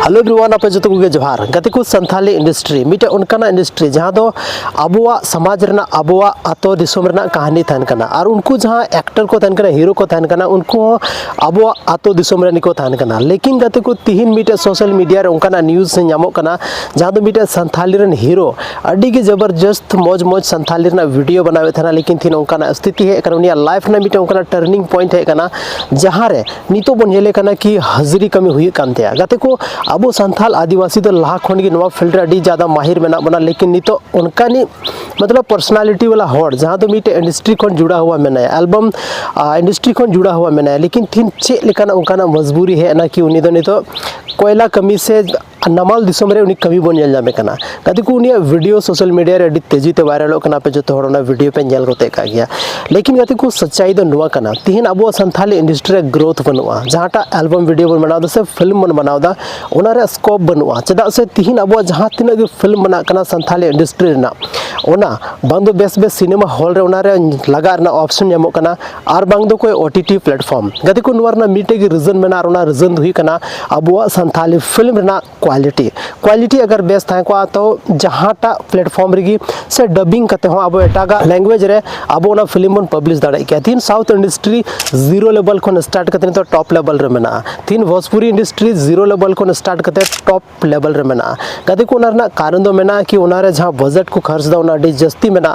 Hello everyone आप जो को जोहार गति को संथाली इंडस्ट्री मिटे उनकाना इंडस्ट्री जहाँ दो अबुआ समाज रना अबुआ आतो दिसोम रना कहानी थान कना और उनको जहाँ एक्टर को थान कना हीरो को थान कना उनको अबुआ आतो दिसोम रनी को थान कना लेकिन गति को तीन मिटे सोशल मीडिया रे उनकाना न्यूज़ से नामो कना जहाँ दो मिटे संथाली रन हीरो अड्डी के जबरदस्त मौज मौज संथाली रना वीडियो बनावे थाना लेकिन थी उनकाना स्थिति है कारण उनिया लाइफ ना मिटे उनकाना टर्निंग पॉइंट है कना जहाँ रे नितो बन येले कना कि हाजिरी कमी हुई कानते गति को अब संथाल आदिवासी तो लहा खन की नवा फील्ड रे ज़्यादा माहिर मेना बना लेकिन नितो उनका मतलब पर्सनालिटी वाला हॉट जहाँ तो मिटे इंडस्ट्री खन जुड़ा हुआ मेना एल्बम इंडस्ट्री खन जुड़ा हुआ मेना लेकिन थीन चे लेकाना उनकाना मजबूरी है ना कि उनी दो नितो कोयला कमी से नमाल दिसोम रे उनी कमी बन नेल जामे कना गति को उनिया वीडियो सोशल मीडिया रे तेजी ते वायरल कना पे जो होना वीडियो पे नेल रोते का गया लेकिन गति को सच्चाई दो नुआ कना तीन अब संथाली इंडस्ट्री रे ग्रोथ बनवा जहाँटा एल्बम वीडियो बन बनाव से फिल्म बन बनावदा ओना रे स्कोप बनवा चदा से तीन अब जहाँ तीन गे फिल्म बना कना संथाली इंडस्ट्री ना ओना बांग दो बेस बेस सिनेमा हॉल रे ओना रे लगा रना ऑप्शन नेमो कना आर बांग दो कोई ओटीटी प्लेटफॉर्म गति को नुआर ना मीटे के रीजन मेना ओना रीजन हुई कना अब संथाली फिल्म रना क्वालिटी अगर बेस्ट था को तो जहाँटा प्लेटफॉर्म रही से डबिंग करते हो अब एटागा लैंग्वेज रे अब ओना फिल्म बन पब्लिश दाड़े क्या तीन साउथ इंडस्ट्री जीरो लेवल को स्टार्ट करते तो टॉप लेवल रे मेना तीन भोजपुरी इंडस्ट्री जीरो लेवल को स्टार्ट करते टॉप लेवल रे मेना गति को ओना कारण दो मेना कि ओना रे जहाँ बजट को खर्च दा ओना डी जस्ती मेना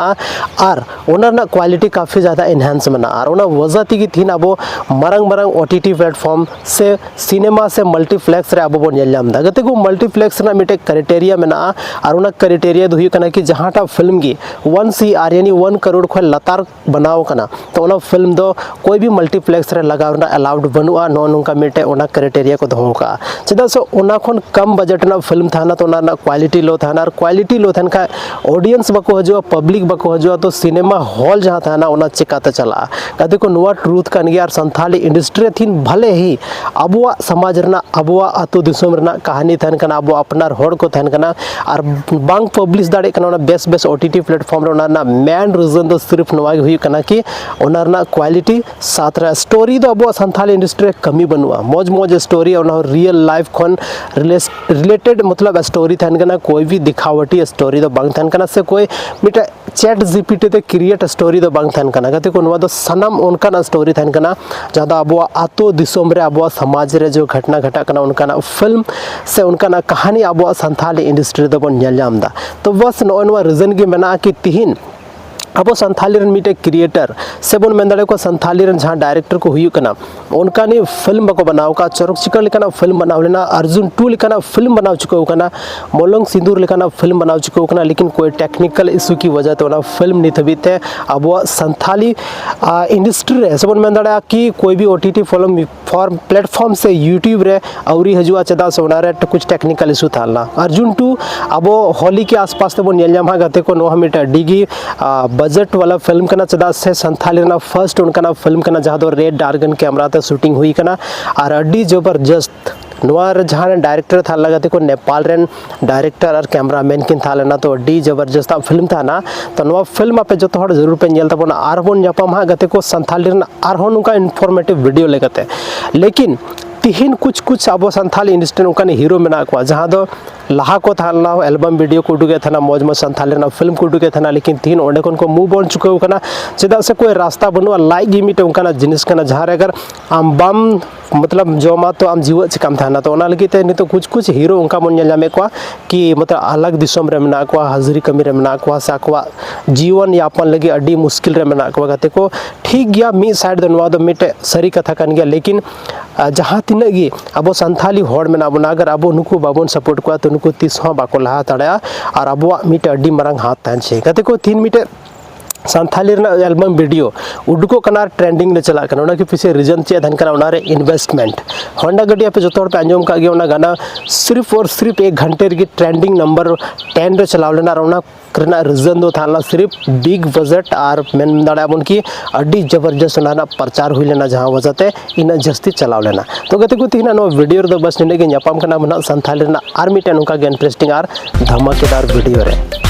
और ओना क्वालिटी काफ़ी ज़्यादा एनहांस मेना और ओना वजह की थी अब मरंग मरंग ओटीटी प्लेटफॉर्म से सिनेमा से मल्टीप्लेक्स रे अब बन नेल गति को मल्टीप्लेक्स ना मिटे क्राइटेरिया में ना और उना क्राइटेरिया दो कना कि जहाँटा फिल्म की 1 CR यानी 1 करोड़ खो लतार बनाव कना तो उना फिल्म दो कोई भी मल्टीप्लेक्स रे लगावना अलाउड बनुआ नो नुका मिटे उना क्राइटेरिया को दो का चदा सो उना खन कम बजट ना फिल्म थाना तो उना क्वालिटी लो थाना और क्वालिटी लो थान का ऑडियंस बको हजो पब्लिक बको हजो तो सिनेमा हॉल जहाँ थाना उना चिकाते चला कदे को नुआ ट्रूथ कन गया और संथाली इंडस्ट्री थीन भले ही अबुआ समाज रना अबुआ आतो दिसोम रना कहानी थान कना अब अपनार होड़ को थान कना और बांग पब्लिश दाड़े कना ओना बेस बेस ओटीटी प्लेटफॉर्म रे ओना मेन रीजन दो सिर्फ नवा हुई कना कि ओना रना क्वालिटी साथ रे स्टोरी दो अब संथाली इंडस्ट्री कमी बनुआ मौज मौज स्टोरी ओना रियल लाइफ खन रिलेटेड मतलब स्टोरी थान कना कोई भी दिखावटी स्टोरी दो बांग थान कना से कोई मिटा चैट जीपीटी ते क्रिएट स्टोरी दो बांग थान कना गते को नवा दो सनम उनका स्टोरी थान कना ज्यादा अब आतो दिसोम रे अब समाज रे जो घटना घटा कना उनका फिल्म से उनका कहानी अब संथाली इंडस्ट्री दो बन नेल जामदा तो बस नो रीजन की मेना कि तीन अब संथाली रन मिटे क्रिएटर से बन मेन को संथाली रन जहाँ डायरेक्टर को हुई कना उनका नी फिल्म बको बनाव का चरक चिकन लेकाना फिल्म बनाव लेना अर्जुन 2 लेकाना फिल्म बनाव चुका कना मोलंग सिंदूर लेकाना फिल्म बनाव चुका कना लेकिन कोई टेक्निकल इशू की वजह तो ना फिल्म नहीं थबीते अब संथाली इंडस्ट्री रे से बन मेन कि कोई भी ओटीटी फॉर्म प्लेटफॉर्म से यूट्यूब रे औरी हजुआ चदा से ओना रे कुछ टेक्निकल इशू थालना अर्जुन 2 अब होली के आसपास तो बन नेल जाम गते को नो हमिटा डिगी बजट वाला फिल्म कना चदा से संथाली ना फर्स्ट उनका फिल्म कना जहाँ दो रेड डार्गन कैमरा ते शूटिंग हुई कना और अड्डी जबरदस्त नोर जहाँ डायरेक्टर था लगाते को नेपाल रेन डायरेक्टर और कैमरामैन किन था लेना तो अड्डी जबरदस्त फिल्म था ना तो नवा फिल्म पे जो तो जरूर पे नेल तबना आर बोन जापाम हाँ गते को संथाली रेन आर होन उनका इन्फॉर्मेटिव वीडियो लेगते लेकिन तीन कुछ अब संथाली इंडस्ट्री उनका हीरो मेना को जहाँ दो लहा को थाना एल्बम वीडियो को उडुगे थाना मौज मौज संथाली ना फिल्म को उडुगे थाना लेकिन तीन ओंडे को मुँह बन चुके कना चेदा से कोई रास्ता बनुआ लाइक गी मिटे उनका जिनिस कना जहाँ अगर आम बम मतलब जमा तो आम जीव चिकाम थाना तो लगे तो कुछ हीरो उनका मन नेल को कि मतलब अलग दिसोम रे मेना को हाजिरी कमी रे मेना को से आकवा जीवन यापन लगे अड्डी मुश्किल रे मेना को गते को ठीक गया मिड साइड दो नवा दो मिटे सरी कथा कन गया लेकिन जहाँ तीन गी अब संथाली हॉड़ मेना बना अगर अब नुकु बाबन सपोर्ट को तो नुकु तीस बाको लहा तड़ा और अब मिटे अड्डी मरंग हाथ तहन छे गते को तीन मिटे संथाली एल्बम वीडियो उडुको कना ट्रेंडिंग ले चला कना के पीछे रीजन चेक धन कना उनारे इन्वेस्टमेंट होंडा गड्डी पे जो पे अंजम का गया गाना सिर्फ और सिर्फ 1 घंटे री ट्रेंडिंग नंबर 10 रे चलाव लेना करना रीजन दो थाना सिर्फ बिग बजट और मेन दाड़ा बन की अड्डी जबरदस्त ना प्रचार हुई लेना जहाँ वजहते इन जस्ती चलाव लेना तो गते को तीन वीडियो रे बस निने के न्यापाम कना मना संथाली आर मिटे नुका इंटरेस्टिंग और धमाकेदार वीडियो रे।